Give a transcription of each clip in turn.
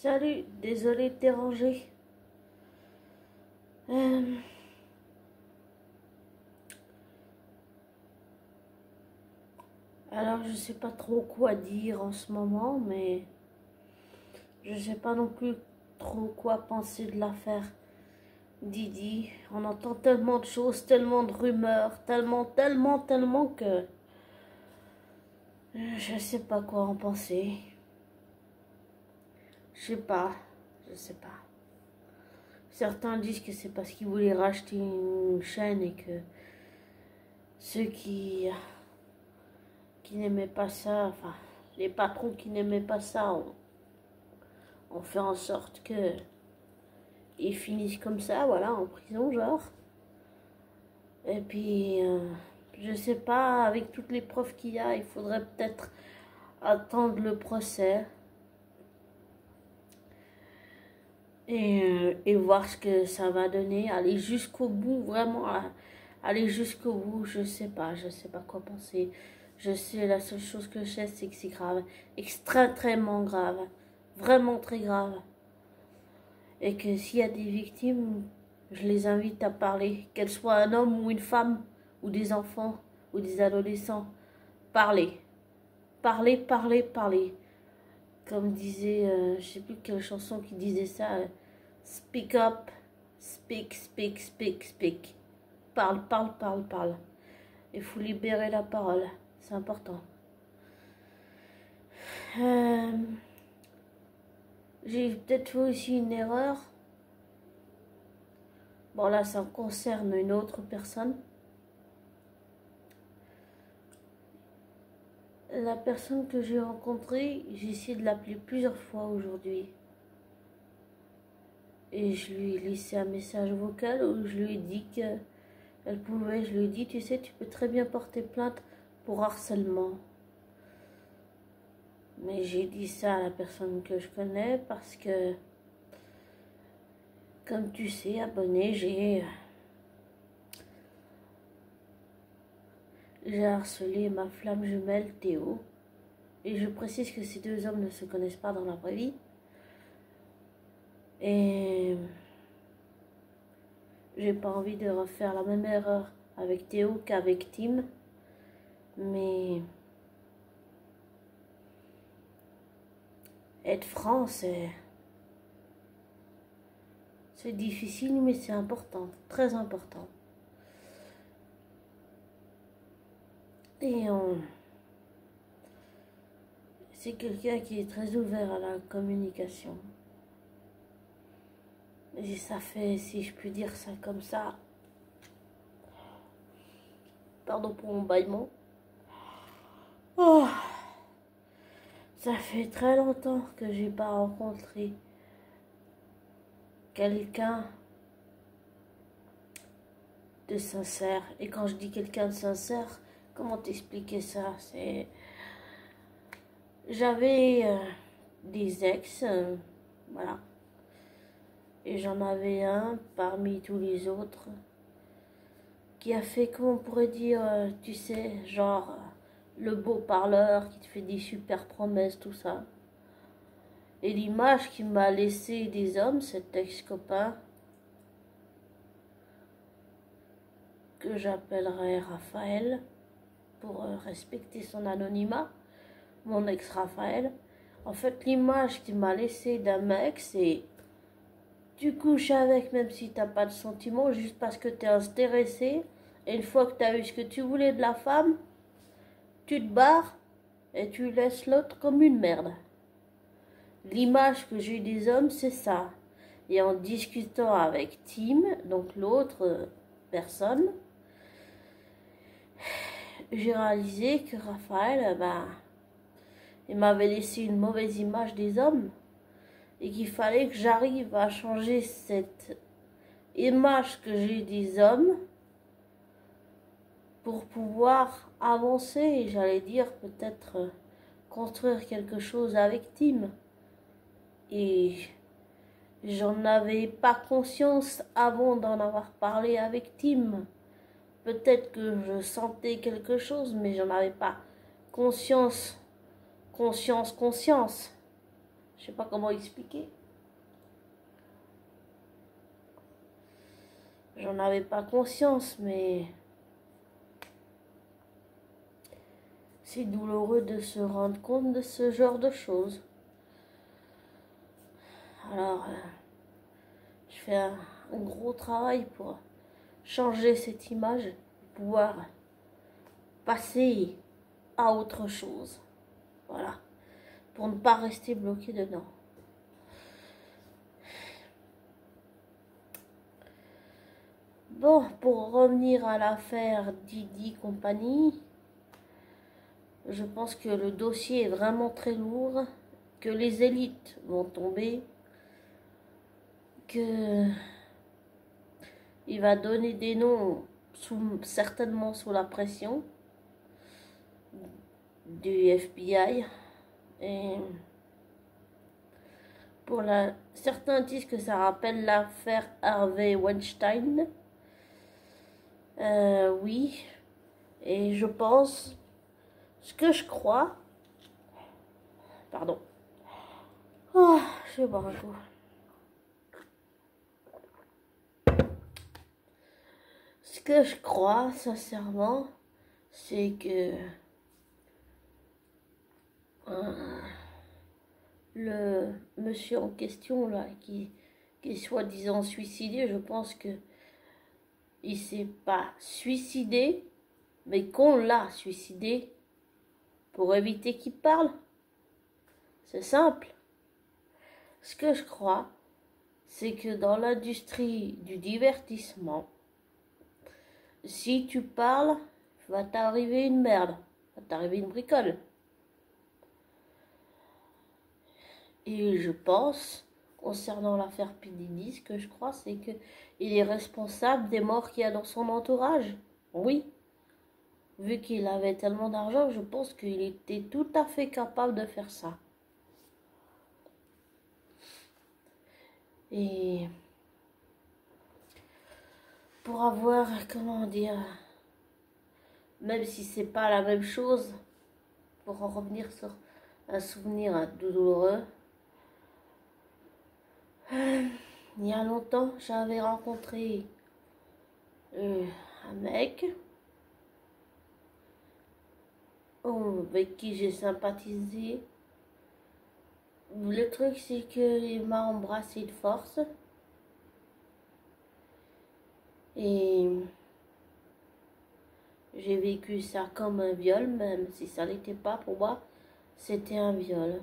Salut, désolé de déranger. Euh, alors, je sais pas trop quoi dire en ce moment, mais je sais pas non plus trop quoi penser de l'affaire Didi. On entend tellement de choses, tellement de rumeurs, tellement que je sais pas quoi en penser. Je sais pas, je sais pas. Certains disent que c'est parce qu'ils voulaient racheter une chaîne et que ceux qui n'aimaient pas ça, enfin, les patrons qui n'aimaient pas ça ont fait en sorte que ils finissent comme ça, voilà, en prison, genre. Et puis, je sais pas, avec toutes les preuves qu'il y a, il faudrait peut-être attendre le procès et voir ce que ça va donner, aller jusqu'au bout, vraiment, aller jusqu'au bout, je sais pas quoi penser. Je sais, la seule chose que je sais, c'est que c'est grave, extrêmement grave, vraiment très grave. Et que s'il y a des victimes, je les invite à parler, qu'elles soient un homme ou une femme, ou des enfants, ou des adolescents. Parlez, parlez, parlez, parlez. Comme disait, je sais plus quelle chanson qui disait ça, speak up, speak, speak, speak, speak. Parle, parle, parle, parle. Il faut libérer la parole, c'est important. Euh, j'ai peut-être fait aussi une erreur. Bon là, ça concerne une autre personne. La personne que j'ai rencontrée, j'ai essayé de l'appeler plusieurs fois aujourd'hui. Et je lui ai laissé un message vocal où je lui ai dit qu'elle pouvait, je lui ai dit, tu sais, tu peux très bien porter plainte pour harcèlement. Mais j'ai dit ça à la personne que je connais parce que, comme tu sais, abonné, j'ai harcelé ma flamme jumelle Théo. Et je précise que ces deux hommes ne se connaissent pas dans la vraie vie. Et j'ai pas envie de refaire la même erreur avec Théo qu'avec Tim. Mais être franc, c'est difficile, mais c'est important, très important. Et c'est quelqu'un qui est très ouvert à la communication. Et ça fait, si je puis dire ça comme ça, pardon pour mon bâillement. Oh, ça fait très longtemps que j'ai pas rencontré quelqu'un de sincère. Et quand je dis quelqu'un de sincère, comment t'expliquer ça? C'est, j'avais des ex, voilà. Et j'en avais un parmi tous les autres qui a fait, comment on pourrait dire, tu sais, genre le beau parleur qui te fait des super promesses, tout ça. Et l'image qu'il m'a laissée des hommes, cet ex-copain, que j'appellerai Raphaël, pour respecter son anonymat, mon ex-Raphaël. En fait, l'image qu'il m'a laissée d'un mec, c'est tu couches avec même si t'as pas de sentiments, juste parce que t'es intéressé. Et une fois que t'as eu ce que tu voulais de la femme, tu te barres et tu laisses l'autre comme une merde. L'image que j'ai des hommes, c'est ça. Et en discutant avec Tim, donc l'autre personne, j'ai réalisé que Raphaël, il m'avait laissé une mauvaise image des hommes. Et qu'il fallait que j'arrive à changer cette image que j'ai des hommes pour pouvoir avancer et j'allais dire peut-être construire quelque chose avec Tim. Et j'en avais pas conscience avant d'en avoir parlé avec Tim. Peut-être que je sentais quelque chose, mais j'en avais pas conscience. Je sais pas comment expliquer. J'en avais pas conscience, mais c'est douloureux de se rendre compte de ce genre de choses. Alors, je fais un gros travail pour changer cette image, pouvoir passer à autre chose. Voilà, pour ne pas rester bloqué dedans. Bon, pour revenir à l'affaire Didi compagnie, je pense que le dossier est vraiment très lourd, que les élites vont tomber, que il va donner des noms certainement sous la pression du FBI. Et certains disent que ça rappelle l'affaire Harvey Weinstein. Oui, et je pense, ce que je crois, pardon, oh, je vais boire un coup. Ce que je crois, sincèrement, c'est que le monsieur en question, là, qui est soi-disant suicidé, je pense que il s'est pas suicidé, mais qu'on l'a suicidé pour éviter qu'il parle. C'est simple. Ce que je crois, c'est que dans l'industrie du divertissement, si tu parles, va t'arriver une merde, va t'arriver une bricole. Et je pense, concernant l'affaire P. Diddy, ce que je crois, c'est qu'il est responsable des morts qu'il y a dans son entourage. Oui. Vu qu'il avait tellement d'argent, je pense qu'il était tout à fait capable de faire ça. Et pour avoir, comment dire, même si c'est pas la même chose, pour en revenir sur un souvenir douloureux, il y a longtemps, j'avais rencontré un mec avec qui j'ai sympathisé. Le truc, c'est qu'il m'a embrassé de force. Et j'ai vécu ça comme un viol, même si ça n'était pas pour moi, c'était un viol.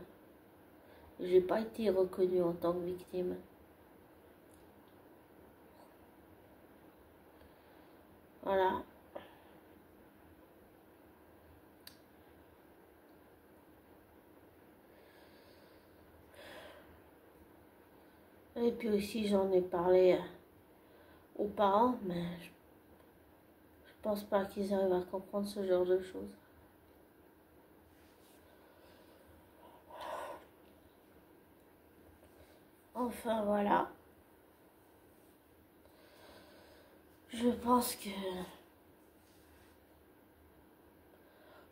J'ai pas été reconnue en tant que victime. Voilà. Et puis aussi, j'en ai parlé aux parents, mais je pense pas qu'ils arrivent à comprendre ce genre de choses. Enfin, voilà. Je pense que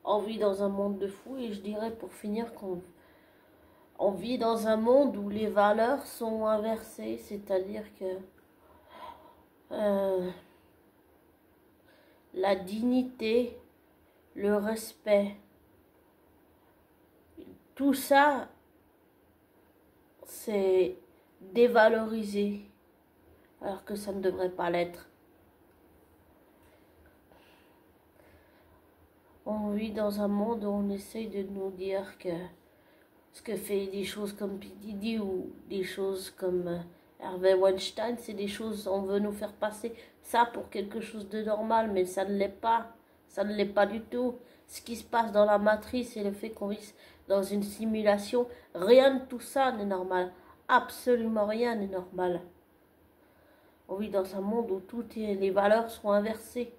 on vit dans un monde de fous, et je dirais pour finir qu'on vit dans un monde où les valeurs sont inversées, c'est-à-dire que la dignité, le respect, tout ça, c'est dévalorisé, alors que ça ne devrait pas l'être. On vit dans un monde où on essaye de nous dire que ce que fait des choses comme P. Diddy ou des choses comme Harvey Weinstein, c'est des choses, on veut nous faire passer ça pour quelque chose de normal, mais ça ne l'est pas. Ça ne l'est pas du tout. Ce qui se passe dans la matrice et le fait qu'on vit dans une simulation, rien de tout ça n'est normal. Absolument rien n'est normal. On vit dans un monde où les valeurs sont inversées.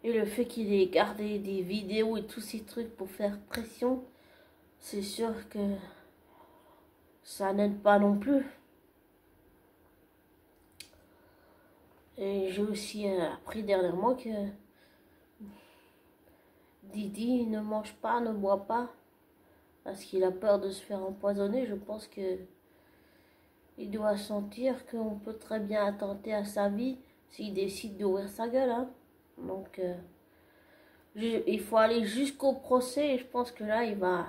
Et le fait qu'il ait gardé des vidéos et tous ces trucs pour faire pression, c'est sûr que ça n'aide pas non plus. Et j'ai aussi appris dernièrement que Didi ne mange pas, ne boit pas, parce qu'il a peur de se faire empoisonner. Je pense que il doit sentir qu'on peut très bien attenter à sa vie s'il décide d'ouvrir sa gueule. Hein. Donc, il faut aller jusqu'au procès et je pense que là, il va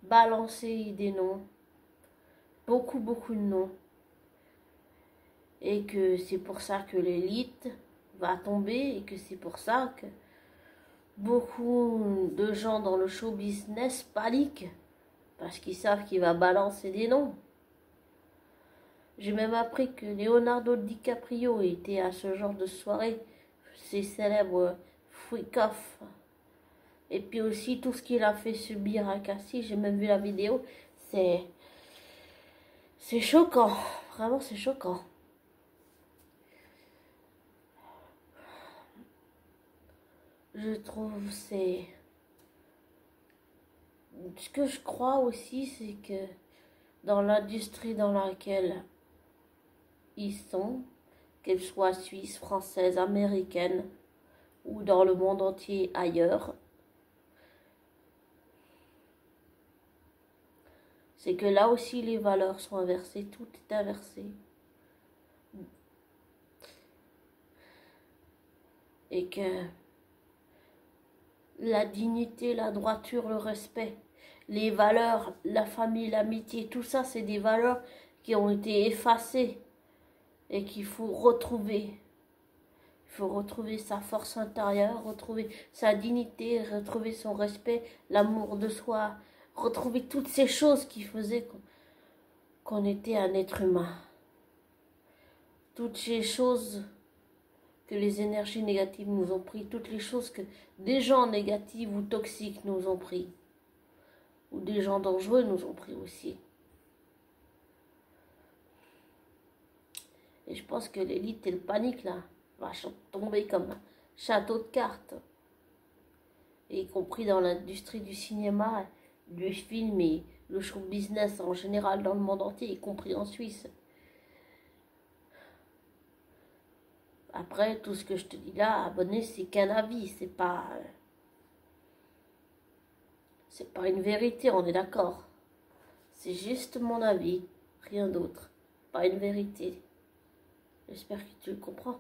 balancer des noms. Beaucoup, beaucoup de noms. Et que c'est pour ça que l'élite va tomber et que c'est pour ça que beaucoup de gens dans le show business paniquent parce qu'ils savent qu'il va balancer des noms. J'ai même appris que Leonardo DiCaprio était à ce genre de soirée, ces célèbres freak-off. Et puis aussi tout ce qu'il a fait subir à Cassie, j'ai même vu la vidéo, c'est choquant, vraiment c'est choquant. Je trouve c'est... Ce que je crois aussi, c'est que dans l'industrie dans laquelle ils sont, qu'elle soit suisse, française, américaine ou dans le monde entier ailleurs, c'est que là aussi les valeurs sont inversées, tout est inversé. Et que la dignité, la droiture, le respect, les valeurs, la famille, l'amitié, tout ça, c'est des valeurs qui ont été effacées et qu'il faut retrouver. Il faut retrouver sa force intérieure, retrouver sa dignité, retrouver son respect, l'amour de soi, retrouver toutes ces choses qui faisaient qu'on était un être humain. Toutes ces choses que les énergies négatives nous ont pris, toutes les choses que des gens négatifs ou toxiques nous ont pris, ou des gens dangereux nous ont pris aussi. Et je pense que l'élite, elle panique là, va tomber comme un château de cartes. Et y compris dans l'industrie du cinéma, du film et le show business en général dans le monde entier, y compris en Suisse. Après, tout ce que je te dis là, abonné, c'est qu'un avis, c'est pas une vérité, on est d'accord. C'est juste mon avis, rien d'autre, pas une vérité. J'espère que tu le comprends.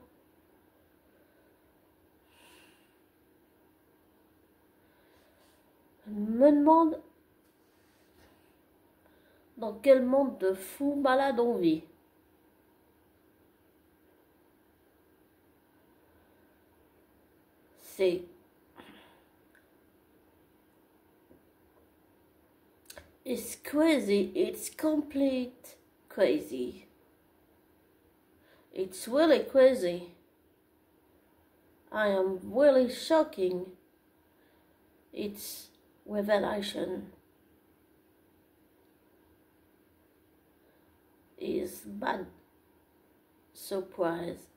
Je me demande dans quel monde de fous malades on vit. It's crazy, it's complete crazy. It's really crazy. I am really shocking. It's revelation. Is bad surprise.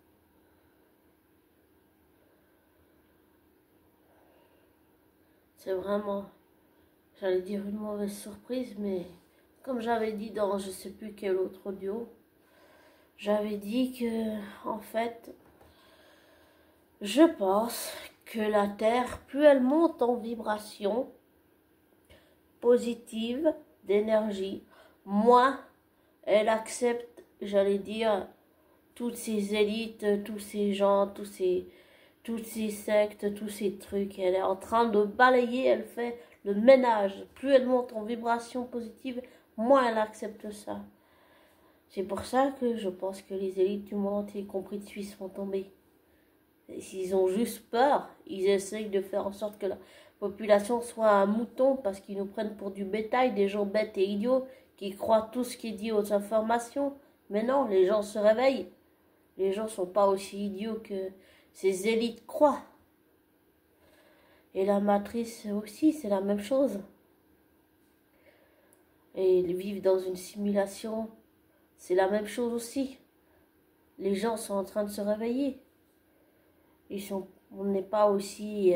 C'est vraiment, j'allais dire une mauvaise surprise, mais comme j'avais dit dans je sais plus quel autre audio, j'avais dit que, en fait, je pense que la Terre, plus elle monte en vibration positive d'énergie, moins elle accepte, j'allais dire, toutes ces élites, tous ces gens, toutes ces sectes, tous ces trucs. Elle est en train de balayer, elle fait le ménage. Plus elle monte en vibration positive, moins elle accepte ça. C'est pour ça que je pense que les élites du monde entier, y compris de Suisse, vont tomber. Et s'ils ont juste peur, ils essayent de faire en sorte que la population soit un mouton parce qu'ils nous prennent pour du bétail, des gens bêtes et idiots qui croient tout ce qui est dit aux informations. Mais non, les gens se réveillent. Les gens ne sont pas aussi idiots que ces élites croient. Et la matrice aussi, c'est la même chose. Et ils vivent dans une simulation, c'est la même chose aussi. Les gens sont en train de se réveiller. On n'est pas aussi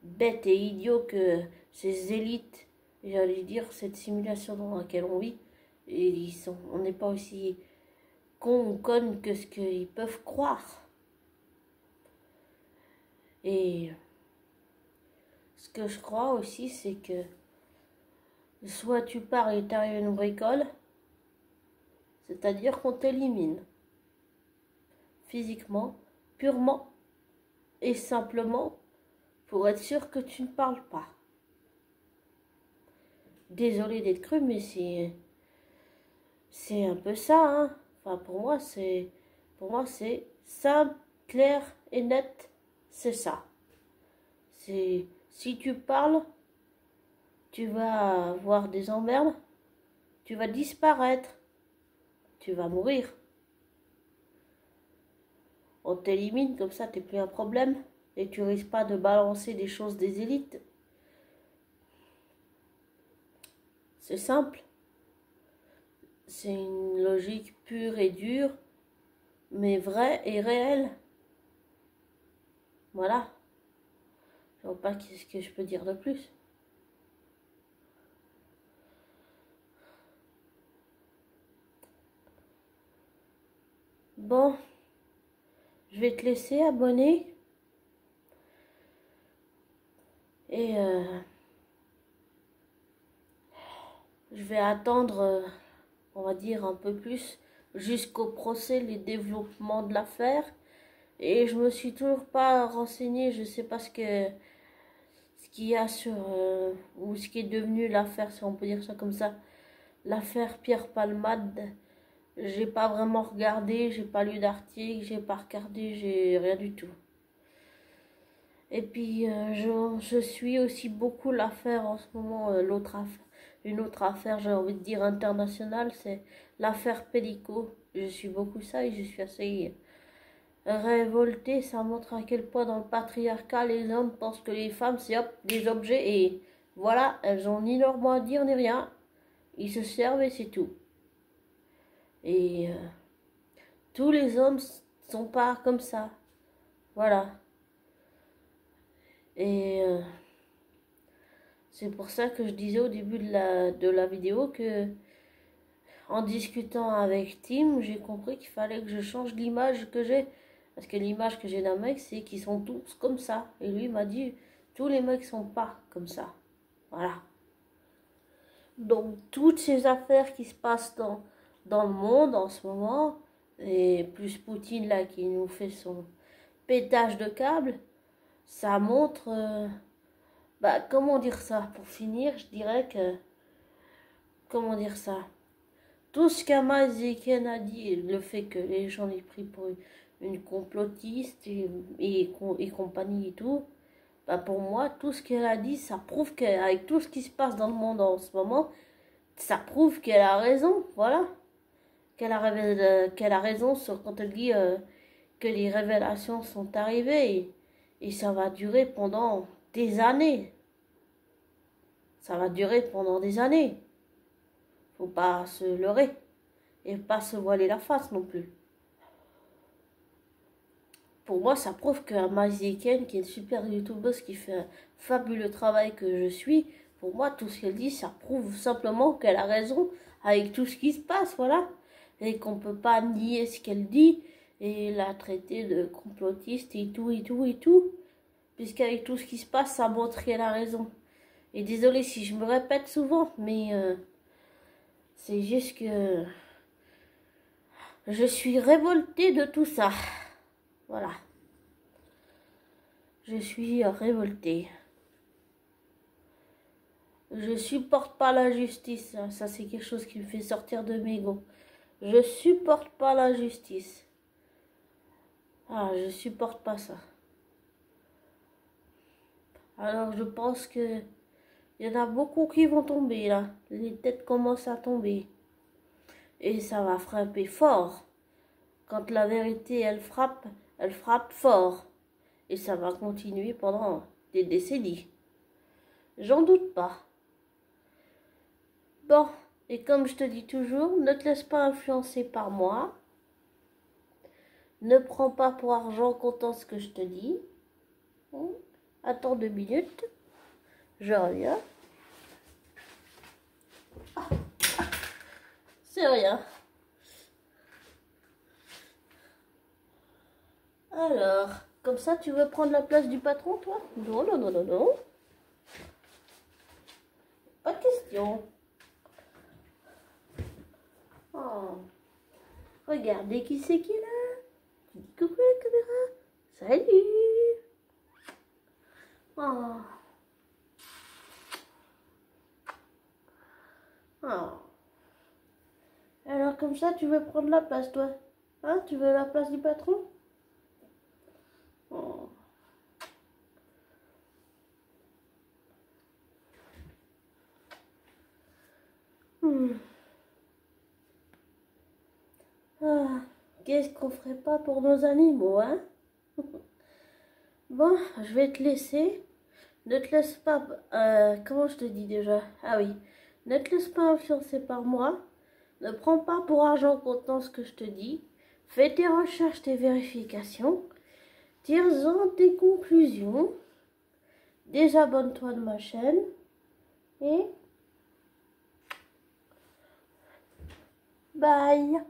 bêtes et idiots que ces élites, j'allais dire, cette simulation dans laquelle on vit. Et on n'est pas aussi cons ou connes que ce qu'ils peuvent croire. Et Ce que je crois aussi, c'est que soit tu pars et t'arrives à une bricole, c'est-à-dire qu'on t'élimine physiquement, purement et simplement pour être sûr que tu ne parles pas. Désolée d'être cru, mais c'est un peu ça, hein. Enfin, pour moi, c'est simple, clair et net. C'est ça. C'est si tu parles, tu vas avoir des emmerdes, tu vas disparaître, tu vas mourir. On t'élimine comme ça, t'es plus un problème et tu risques pas de balancer des choses des élites. C'est simple. C'est une logique pure et dure, mais vraie et réelle. Voilà. Je ne vois pas ce que je peux dire de plus. Bon, je vais te laisser abonner. Et je vais attendre, on va dire, un peu plus jusqu'au procès, les développements de l'affaire. Et je me suis toujours pas renseignée, je sais pas ce qu'il y a sur, ou ce qui est devenu l'affaire, si on peut dire ça comme ça, l'affaire Pierre Palmade. J'ai pas vraiment regardé, j'ai pas lu d'article, j'ai pas regardé, j'ai rien du tout. Et puis je suis aussi beaucoup l'affaire en ce moment, une autre affaire, j'ai envie de dire internationale, c'est l'affaire Pellico. Je suis beaucoup ça et je suis assez révoltée. Ça montre à quel point dans le patriarcat, les hommes pensent que les femmes, c'est hop, des objets et voilà, elles ont ni leur mot à dire ni rien. Ils se servent et c'est tout. Et tous les hommes sont pas comme ça. Voilà. Et c'est pour ça que je disais au début de la vidéo que en discutant avec Tim, j'ai compris qu'il fallait que je change l'image que j'ai. Parce que l'image que j'ai d'un mec, c'est qu'ils sont tous comme ça. Et lui m'a dit, tous les mecs sont pas comme ça. Voilà. Donc toutes ces affaires qui se passent dans le monde en ce moment, et plus Poutine là qui nous fait son pétage de câble, ça montre, comment dire ça, pour finir, je dirais que, comment dire ça, tout ce qu'Amazeken a dit, le fait que les gens l'aient pris pour une complotiste et compagnie et tout, pour moi, tout ce qu'elle a dit, ça prouve qu'avec tout ce qui se passe dans le monde en ce moment, ça prouve qu'elle a raison, voilà. Qu'elle a raison quand elle dit que les révélations sont arrivées et ça va durer pendant des années. Ça va durer pendant des années. Faut pas se leurrer et pas se voiler la face non plus. Pour moi, ça prouve que Amazie Ken, qui est une super youtubeuse qui fait un fabuleux travail que je suis, pour moi, tout ce qu'elle dit, ça prouve simplement qu'elle a raison avec tout ce qui se passe, voilà. Et qu'on peut pas nier ce qu'elle dit et la traiter de complotiste et tout, et tout, et tout. Puisqu'avec tout ce qui se passe, ça montre qu'elle a raison. Et désolé si je me répète souvent, mais c'est juste que je suis révoltée de tout ça. Voilà. Je suis révoltée. Je supporte pas la justice. Ça c'est quelque chose qui me fait sortir de mes gonds. Je supporte pas la justice. Ah, je supporte pas ça. Alors je pense que il y en a beaucoup qui vont tomber là. Les têtes commencent à tomber. Et ça va frapper fort. Quand la vérité elle frappe fort. Et ça va continuer pendant des décennies. J'en doute pas. Bon, et comme je te dis toujours, ne te laisse pas influencer par moi. Ne prends pas pour argent comptant ce que je te dis. Attends 2 minutes. Je reviens. C'est rien. Alors, comme ça, tu veux prendre la place du patron, toi? Non, non, non, non, non. question. Oh, regardez qui c'est qui est là. Tu dis coucou à la caméra. Salut. Oh. Oh. Alors comme ça, tu veux prendre la place, toi? Hein? Tu veux la place du patron? Oh. Ah, qu'est-ce qu'on ferait pas pour nos animaux, hein? Bon, je vais te laisser. Ne te laisse pas... comment je te dis déjà? Ah oui. Ne te laisse pas influencer par moi. Ne prends pas pour argent comptant ce que je te dis. Fais tes recherches, tes vérifications. Tire-en tes conclusions. Désabonne-toi de ma chaîne. Et... bye!